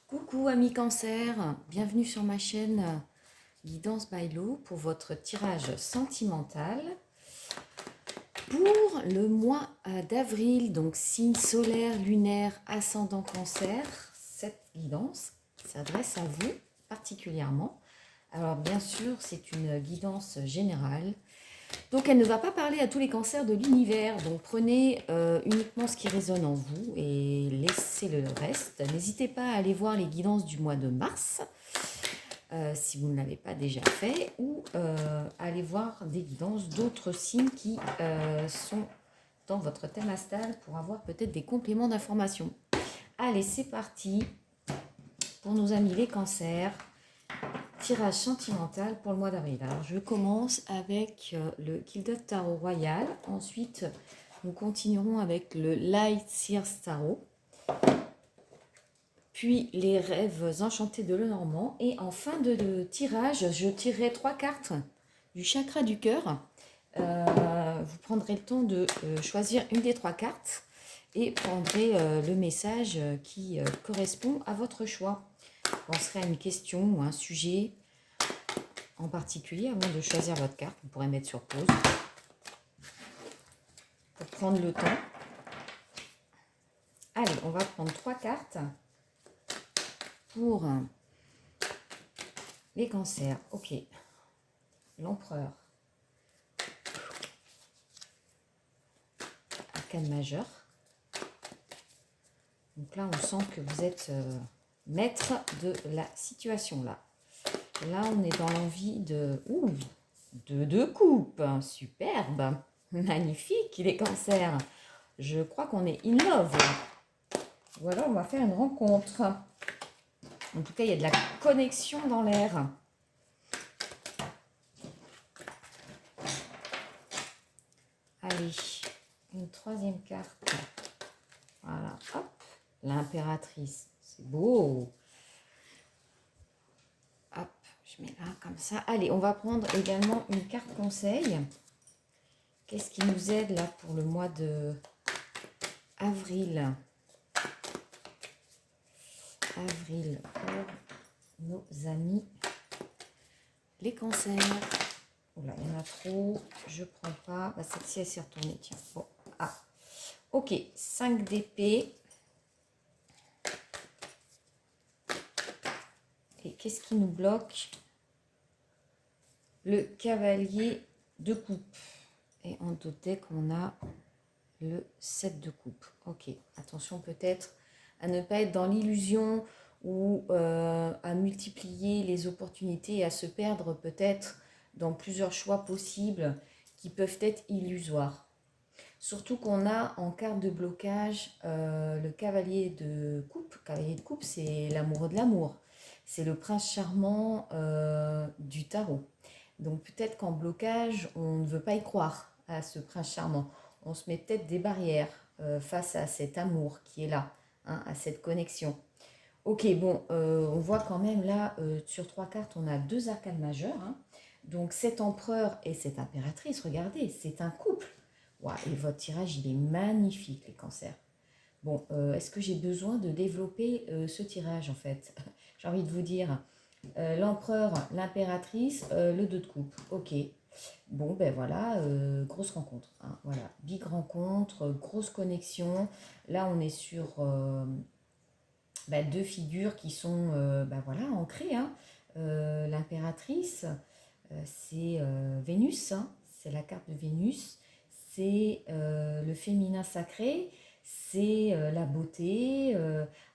Coucou amis cancer, bienvenue sur ma chaîne Guidance by Lo pour votre tirage sentimental pour le mois d'avril, donc signe solaire, lunaire, ascendant cancer. Cette guidance s'adresse à vous particulièrement. Alors bien sûr, c'est une guidance générale. Donc elle ne va pas parler à tous les cancers de l'univers, donc prenez uniquement ce qui résonne en vous et laissez le reste. N'hésitez pas à aller voir les guidances du mois de mars, si vous ne l'avez pas déjà fait, ou aller voir des guidances d'autres signes qui sont dans votre thème astral pour avoir peut-être des compléments d'information. Allez, c'est parti pour nos amis les cancers. Tirage sentimental pour le mois d'avril. Alors, je commence avec le Gilded Tarot Royal. Ensuite, nous continuerons avec le Light Sears Tarot. Puis, les rêves enchantés de Lenormand. Et en fin de tirage, je tirerai 3 cartes du chakra du cœur. Vous prendrez le temps de choisir une des 3 cartes et prendrez le message qui correspond à votre choix. Vous penserez à une question ou un sujet en particulier avant de choisir votre carte. Vous pourrez mettre sur pause pour prendre le temps. Allez, on va prendre 3 cartes pour les cancers. Ok, l'empereur, arcane majeur. Donc là, on sent que vous êtes maître de la situation là. Là, on est dans l'envie de... Ouh, de 2 coupes, superbe, magnifique les cancers. Je crois qu'on est in love. Voilà, on va faire une rencontre. En tout cas, il y a de la connexion dans l'air. Allez, une 3e carte. Voilà, hop, l'impératrice. C'est beau. Hop, je mets là comme ça. Allez, on va prendre également une carte conseil. Qu'est-ce qui nous aide là pour le mois de avril? Avril pour nos amis les cancers. Oula, il y en a trop. Je prends pas. Bah, celle-ci, elle s'est retournée. Tiens. Bon. Ah. Ok. 5 d'épée. Et qu'est-ce qui nous bloque? Le cavalier de coupe. Et en deck, on a le 7 de coupe. Ok. Attention peut-être à ne pas être dans l'illusion ou à multiplier les opportunités et à se perdre peut-être dans plusieurs choix possibles qui peuvent être illusoires. Surtout qu'on a en carte de blocage le cavalier de coupe. Cavalier de coupe, c'est l'amoureux de l'amour. C'est le prince charmant du tarot. Donc peut-être qu'en blocage, on ne veut pas y croire à ce prince charmant. On se met peut-être des barrières face à cet amour qui est là, hein, à cette connexion. Ok, bon, on voit quand même là, sur 3 cartes, on a 2 arcanes majeures. Hein. Donc cet empereur et cette impératrice, regardez, c'est un couple. Wow, et votre tirage, il est magnifique, les cancers. Bon, est-ce que j'ai besoin de développer ce tirage, en fait? J'ai envie de vous dire, l'empereur, l'impératrice, le 2 de coupe. Ok. Bon, ben voilà, grosse rencontre. Hein, voilà, big rencontre, grosse connexion. Là, on est sur 2 figures qui sont voilà, ancrées. Hein. L'impératrice, c'est Vénus, hein, c'est la carte de Vénus. C'est le féminin sacré, c'est la beauté.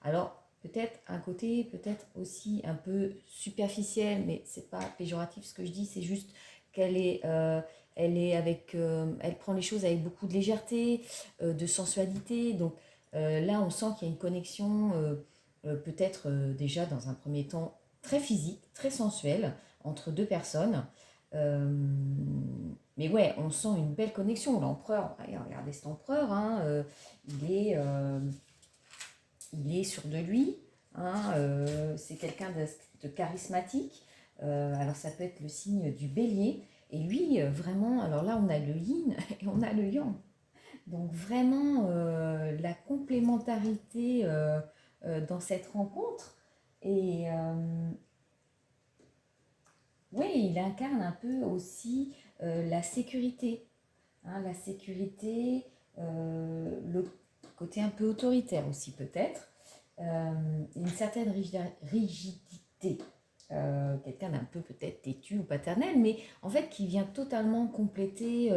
Alors, peut-être un côté, peut-être aussi un peu superficiel, mais c'est pas péjoratif ce que je dis, c'est juste qu'elle est, elle prend les choses avec beaucoup de légèreté, de sensualité. Donc là, on sent qu'il y a une connexion, peut-être déjà dans un premier temps très physique, très sensuelle entre 2 personnes. Mais ouais, on sent une belle connexion. L'empereur, regardez cet empereur, hein, il est sûr de lui. Hein, c'est quelqu'un de charismatique. Alors ça peut être le signe du bélier. Et lui, vraiment, alors là, on a le yin et on a le yang. Donc vraiment, la complémentarité dans cette rencontre, Et oui, il incarne un peu aussi la sécurité. Hein, la sécurité, le côté un peu autoritaire aussi peut-être, une certaine rigidité, quelqu'un d'un peu peut-être têtu ou paternel, mais en fait qui vient totalement compléter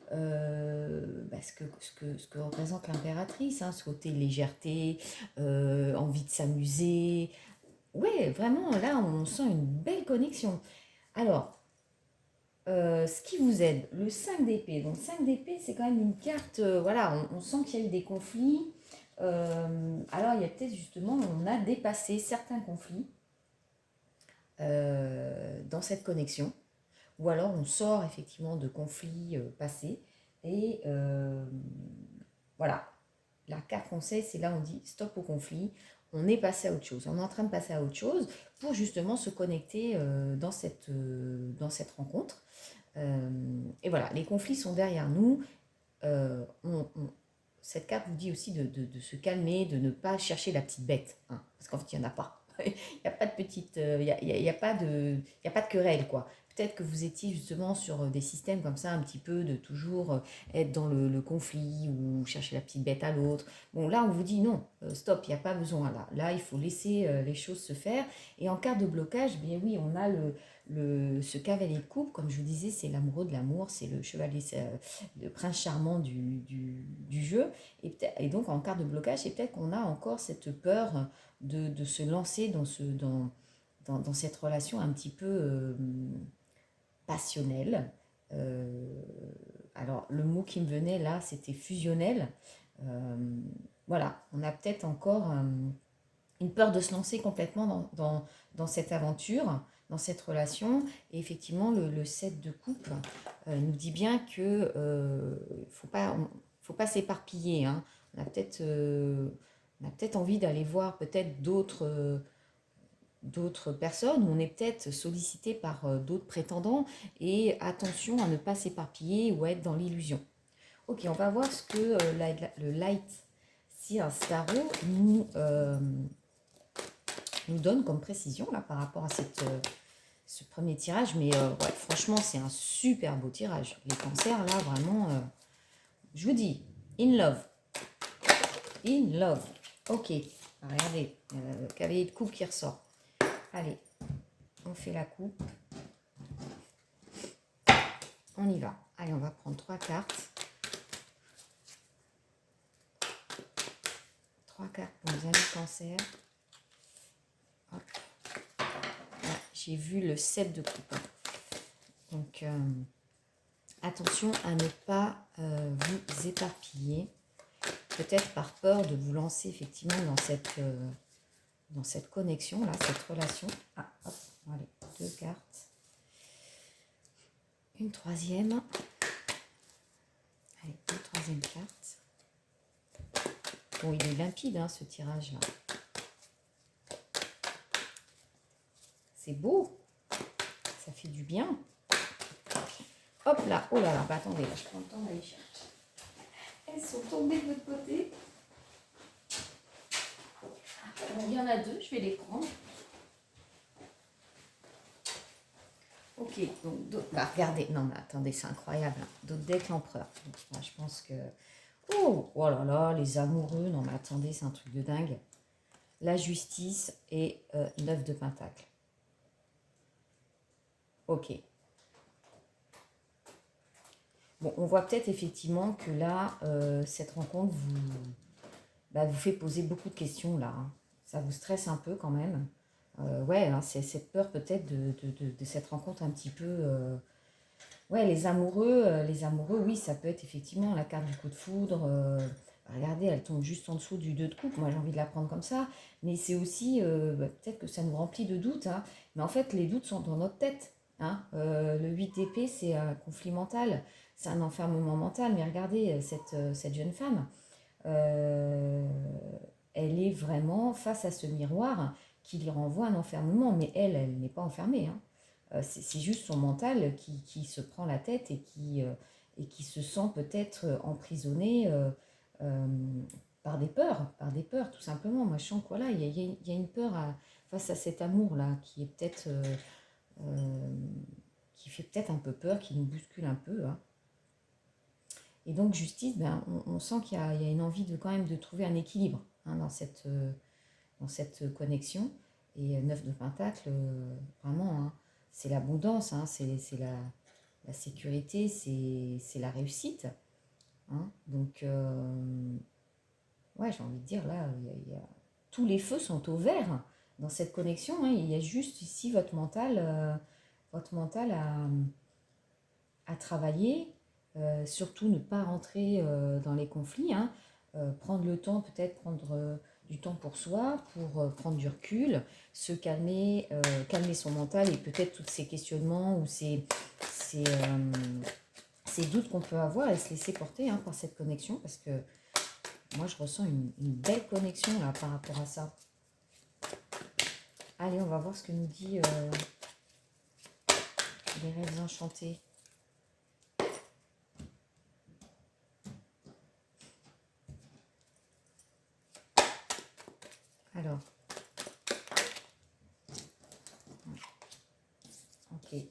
ce que représente l'impératrice, hein, ce côté légèreté, envie de s'amuser. Ouais, vraiment, là, on sent une belle connexion. Alors, ce qui vous aide, le 5 d'épée. Donc 5 d'épée, c'est quand même une carte, voilà, on sent qu'il y a eu des conflits. Alors il y a peut-être justement, on a dépassé certains conflits dans cette connexion. Ou alors on sort effectivement de conflits passés. Et voilà, la carte conseil, c'est là on dit stop au conflit. On est passé à autre chose. On est en train de passer à autre chose pour justement se connecter dans cette rencontre. Et voilà, les conflits sont derrière nous. Cette carte vous dit aussi de se calmer, de ne pas chercher la petite bête, hein, parce qu'en fait, il n'y en a pas. Il n'y a pas de petite, il y a pas de, il y a pas de querelle, quoi. Peut-être que vous étiez justement sur des systèmes comme ça, un petit peu de toujours être dans le conflit ou chercher la petite bête à l'autre. Bon, là, on vous dit non, stop, il n'y a pas besoin là. Là, il faut laisser les choses se faire. Et en cas de blocage, bien oui, on a ce cavalier de coupe, comme je vous disais, c'est l'amoureux de l'amour, c'est le chevalier, le prince charmant du jeu. Et donc, en cas de blocage, c'est peut-être qu'on a encore cette peur de se lancer dans cette relation un petit peu passionnelle. Euh, alors, le mot qui me venait là, c'était fusionnel. Voilà, on a peut-être encore une peur de se lancer complètement dans cette aventure, dans cette relation. Et effectivement, le 7 de coupe nous dit bien que faut pas s'éparpiller. Hein. On a peut-être envie d'aller voir peut-être d'autres personnes, on est peut-être sollicité par d'autres prétendants, et attention à ne pas s'éparpiller ou à être dans l'illusion. Ok, on va voir ce que le Light Seer Tarot nous donne comme précision là par rapport à ce premier tirage. Mais ouais, franchement, c'est un super beau tirage. Les cancers, là, vraiment, je vous dis, in love. In love. Ok, regardez, le cavalier de coupe qui ressort. Allez, on fait la coupe. On y va. Allez, on va prendre 3 cartes. 3 cartes pour nos amis cancer. Hop. Là, j'ai vu le 7 de coupe. Donc, attention à ne pas vous éparpiller. Peut-être par peur de vous lancer effectivement dans cette connexion, là, cette relation. Ah, hop, allez, 2 cartes. Une troisième. Allez, une troisième carte. Bon, il est limpide, hein, ce tirage-là. C'est beau. Ça fait du bien. Hop là. Oh là là. Bah attendez, là, je prends le temps d'aller chercher. Elles sont tombées de votre côté. Bon, il y en a 2. Je vais les prendre. Ok. Donc, bah, regardez. Non, mais attendez, c'est incroyable. Hein. D'autres decks l'empereur. Je pense que... Oh là là, les amoureux. Non, mais attendez, c'est un truc de dingue. La justice et 9 de pentacle. Ok. Bon, on voit peut-être effectivement que là, cette rencontre vous fait poser beaucoup de questions là. Hein. Ça vous stresse un peu quand même. Ouais, hein, c'est cette peur peut-être de cette rencontre un petit peu... Ouais, les amoureux, oui, ça peut être effectivement la carte du coup de foudre. Regardez, elle tombe juste en dessous du 2 de coupe. Moi, j'ai envie de la prendre comme ça. Mais c'est aussi, peut-être que ça nous remplit de doutes. Hein. Mais en fait, les doutes sont dans notre tête. Hein. Le 8 d'épée, c'est un conflit mental. C'est un enfermement mental. Mais regardez, cette jeune femme, euh, elle est vraiment face à ce miroir qui lui renvoie un enfermement. Mais elle n'est pas enfermée. Hein. C'est juste son mental qui se prend la tête et qui se sent peut-être emprisonné par des peurs tout simplement. Moi, je sens que voilà, il y a une peur face à cet amour-là qui est peut-être, euh, qui fait peut-être un peu peur, qui nous bouscule un peu, hein. Et donc justice, ben, on sent qu'il y a une envie de quand même de trouver un équilibre, hein, dans cette connexion. Et neuf de Pentacle, vraiment, hein, c'est l'abondance, hein, c'est la sécurité, c'est la réussite, hein. Donc, ouais, j'ai envie de dire, là, tous les feux sont au vert dans cette connexion, hein. Il y a juste ici votre mental à travailler, surtout ne pas rentrer dans les conflits, hein. Prendre le temps, peut-être prendre du temps pour soi, pour prendre du recul, se calmer, calmer son mental et peut-être tous ces questionnements ou ces doutes qu'on peut avoir et se laisser porter, hein, par cette connexion, parce que moi je ressens une belle connexion là par rapport à ça. Allez, on va voir ce que nous dit les rêves enchantés. Alors, ok.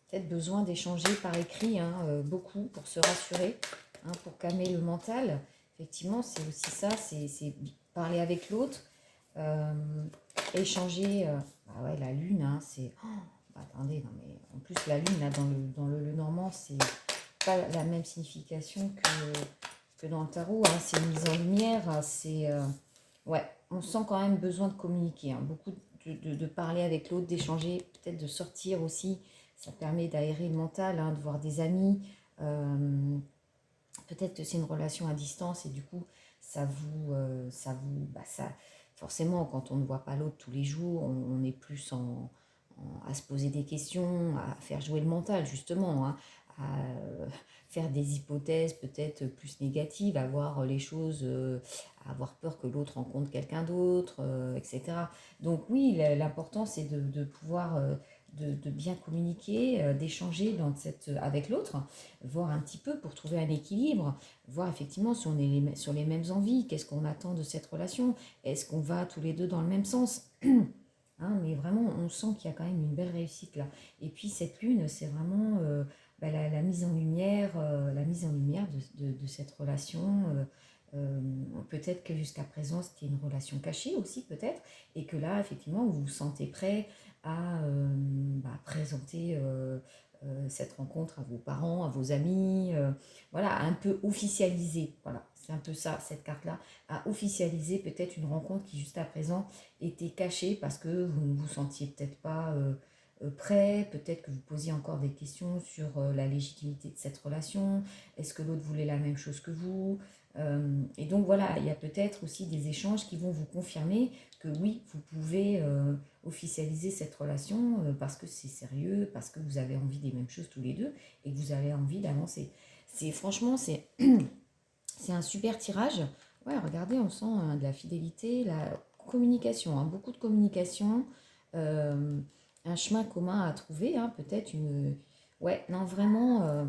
Peut-être besoin d'échanger par écrit, hein, beaucoup pour se rassurer, hein, pour calmer le mental. Effectivement, c'est aussi ça, c'est parler avec l'autre, euh, échanger. Bah ouais, la lune, hein, c'est... Oh, bah attendez, non mais en plus la lune, là, dans le normand, c'est pas la même signification que dans le tarot, hein. C'est une mise en lumière, c'est... ouais, on sent quand même besoin de communiquer, hein, beaucoup de parler avec l'autre, d'échanger, peut-être de sortir aussi. Ça permet d'aérer le mental, hein, de voir des amis. Peut-être que c'est une relation à distance et du coup, forcément, quand on ne voit pas l'autre tous les jours, on est plus à se poser des questions, à faire jouer le mental, justement, hein, à faire des hypothèses peut-être plus négatives, à voir les choses, à avoir peur que l'autre rencontre quelqu'un d'autre, etc. Donc oui, l'important, c'est de pouvoir... de bien communiquer, d'échanger avec l'autre, voir un petit peu pour trouver un équilibre, voir effectivement si on est sur les mêmes envies, qu'est-ce qu'on attend de cette relation, est-ce qu'on va tous les deux dans le même sens, hein, mais vraiment on sent qu'il y a quand même une belle réussite là. Et puis cette lune, c'est vraiment la mise en lumière, de cette relation. Peut-être que jusqu'à présent c'était une relation cachée aussi peut-être, et que là effectivement vous vous sentez prêt à présenter cette rencontre à vos parents, à vos amis, voilà, à un peu officialiser, voilà, c'est un peu ça, cette carte-là, à officialiser peut-être une rencontre qui jusqu'à présent était cachée parce que vous ne vous sentiez peut-être pas prêt, peut-être que vous posiez encore des questions sur la légitimité de cette relation, est-ce que l'autre voulait la même chose que vous, et donc voilà, il y a peut-être aussi des échanges qui vont vous confirmer que oui, vous pouvez officialiser cette relation parce que c'est sérieux, parce que vous avez envie des mêmes choses tous les deux et que vous avez envie d'avancer. Franchement, c'est un super tirage. Ouais, regardez, on sent de la fidélité, la communication, hein, beaucoup de communication, euh, un chemin commun à trouver, hein, peut-être une... Ouais, non, vraiment,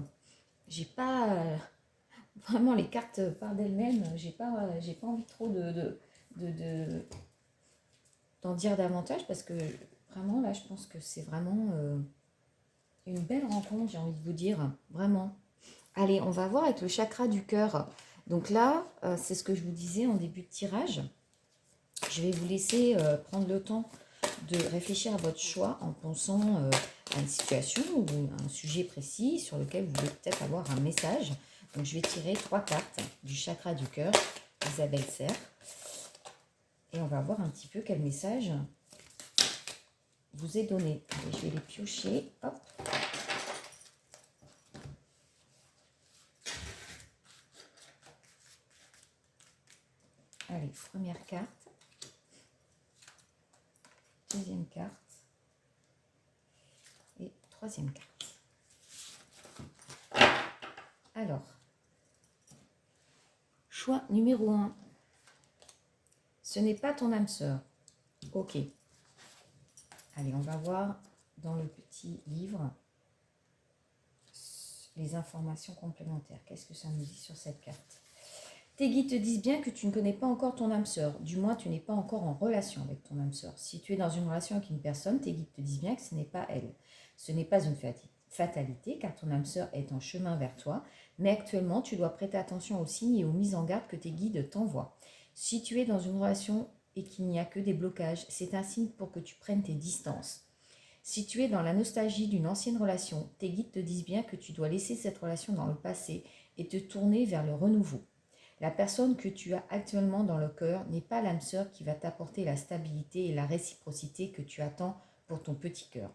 j'ai pas... vraiment, les cartes parlent d'elles-mêmes, j'ai pas envie trop de- d'en dire davantage parce que vraiment, là, je pense que c'est vraiment une belle rencontre, j'ai envie de vous dire, vraiment. Allez, on va voir avec le chakra du cœur. Donc là, c'est ce que je vous disais en début de tirage. Je vais vous laisser prendre le temps de réfléchir à votre choix en pensant à une situation ou à un sujet précis sur lequel vous voulez peut-être avoir un message. Donc je vais tirer 3 cartes du chakra du cœur, Isabelle Serre. Et on va voir un petit peu quel message vous est donné. Allez, je vais les piocher. Hop. Allez, première carte. Deuxième carte. Et troisième carte. Alors, choix numéro 1. Ce n'est pas ton âme sœur. Ok. Allez, on va voir dans le petit livre les informations complémentaires. Qu'est-ce que ça nous dit sur cette carte? Tes guides te disent bien que tu ne connais pas encore ton âme sœur. Du moins, tu n'es pas encore en relation avec ton âme sœur. Si tu es dans une relation avec une personne, tes guides te disent bien que ce n'est pas elle. Ce n'est pas une fatalité, car ton âme sœur est en chemin vers toi. Mais actuellement, tu dois prêter attention aux signes et aux mises en garde que tes guides t'envoient. Si tu es dans une relation et qu'il n'y a que des blocages, c'est un signe pour que tu prennes tes distances. Si tu es dans la nostalgie d'une ancienne relation, tes guides te disent bien que tu dois laisser cette relation dans le passé et te tourner vers le renouveau. La personne que tu as actuellement dans le cœur n'est pas l'âme sœur qui va t'apporter la stabilité et la réciprocité que tu attends pour ton petit cœur.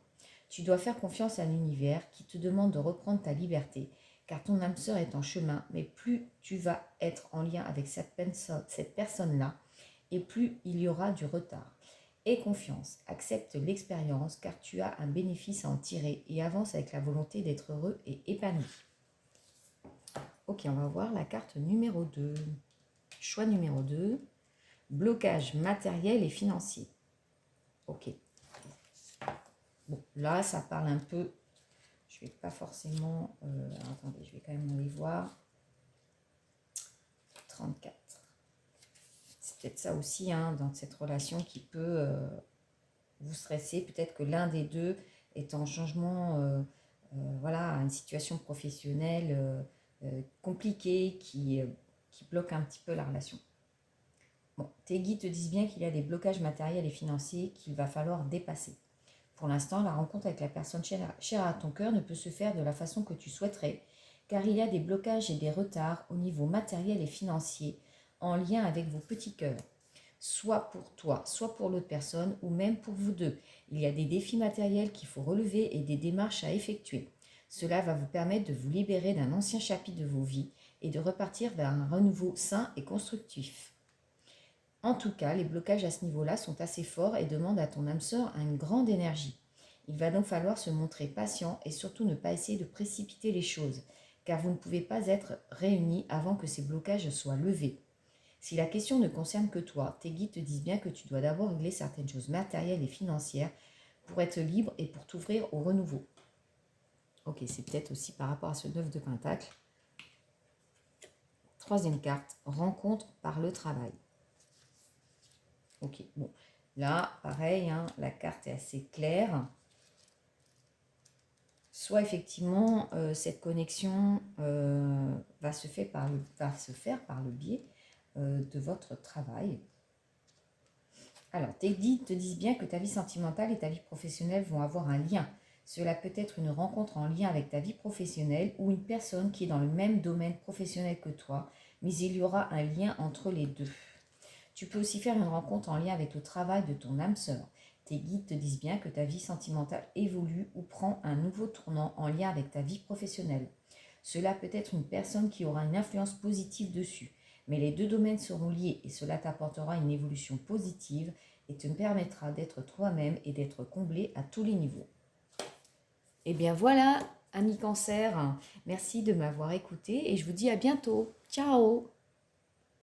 Tu dois faire confiance à l'univers qui te demande de reprendre ta liberté, car ton âme sœur est en chemin, mais plus tu vas être en lien avec cette personne-là, et plus il y aura du retard. Aie confiance, accepte l'expérience, car tu as un bénéfice à en tirer et avance avec la volonté d'être heureux et épanoui. Ok, on va voir la carte numéro 2. Choix numéro 2, blocage matériel et financier. Ok. Bon, là, ça parle un peu. Je ne vais pas forcément. Attendez, je vais quand même aller voir. 34. C'est peut-être ça aussi, hein, dans cette relation qui peut vous stresser. Peut-être que l'un des deux est en changement, voilà, une situation professionnelle compliquée qui bloque un petit peu la relation. Bon, tes guides te disent bien qu'il y a des blocages matériels et financiers qu'il va falloir dépasser. Pour l'instant, la rencontre avec la personne chère à ton cœur ne peut se faire de la façon que tu souhaiterais, car il y a des blocages et des retards au niveau matériel et financier en lien avec vos petits cœurs. Soit pour toi, soit pour l'autre personne, ou même pour vous deux. Il y a des défis matériels qu'il faut relever et des démarches à effectuer. Cela va vous permettre de vous libérer d'un ancien chapitre de vos vies et de repartir vers un renouveau sain et constructif. En tout cas, les blocages à ce niveau-là sont assez forts et demandent à ton âme sœur une grande énergie. Il va donc falloir se montrer patient et surtout ne pas essayer de précipiter les choses, car vous ne pouvez pas être réunis avant que ces blocages soient levés. Si la question ne concerne que toi, tes guides te disent bien que tu dois d'abord régler certaines choses matérielles et financières pour être libre et pour t'ouvrir au renouveau. Ok, c'est peut-être aussi par rapport à ce 9 de Pentacle. Troisième carte, rencontre par le travail. Ok, bon, là, pareil, hein, la carte est assez claire. Soit effectivement, cette connexion va se faire par le biais de votre travail. Alors, tes guides te disent bien que ta vie sentimentale et ta vie professionnelle vont avoir un lien. Cela peut être une rencontre en lien avec ta vie professionnelle ou une personne qui est dans le même domaine professionnel que toi, mais il y aura un lien entre les deux. Tu peux aussi faire une rencontre en lien avec le travail de ton âme sœur. Tes guides te disent bien que ta vie sentimentale évolue ou prend un nouveau tournant en lien avec ta vie professionnelle. Cela peut être une personne qui aura une influence positive dessus, mais les deux domaines seront liés et cela t'apportera une évolution positive et te permettra d'être toi-même et d'être comblé à tous les niveaux. Et bien voilà, amis Cancer, merci de m'avoir écouté et je vous dis à bientôt. Ciao!